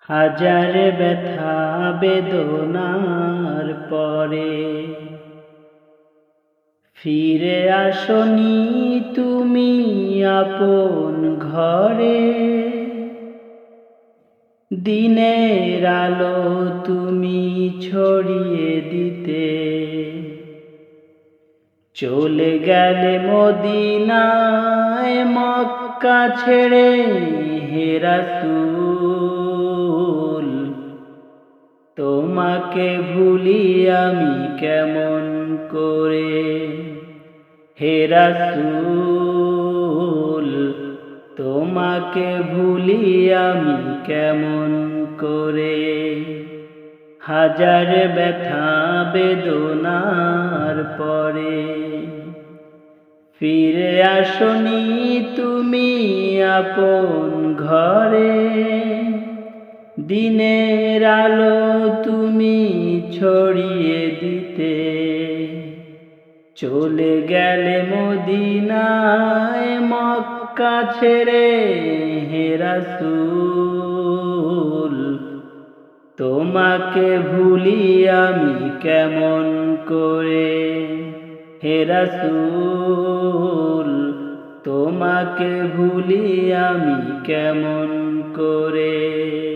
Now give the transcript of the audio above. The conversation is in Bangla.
হাজার ব্যথা বেদনার পরে ফিরে আসনি তুমি আপন ঘরে। দিনের আলো তুমি ছড়িয়ে দিতে চলে গেলে মদিনায় মক্কা ছেড়ে। হে রাসূল তোমাকে ভুলি আমি কেমন করে। হে রাসূল তোমাকে ভুলি আমি কেমন করে। হাজার ব্যথা বেদনার পরে ফিরে আসনি তুমি আপন ঘরে। দিনের আলো তুমি ছড়িয়ে দিতে চলে গেলে মদিনায় মক্কা ছেড়ে। হে রাসূল তোমাকে ভুলি আমি কেমন করে। হে রাসূল তোমাকে ভুলি আমি কেমন করে।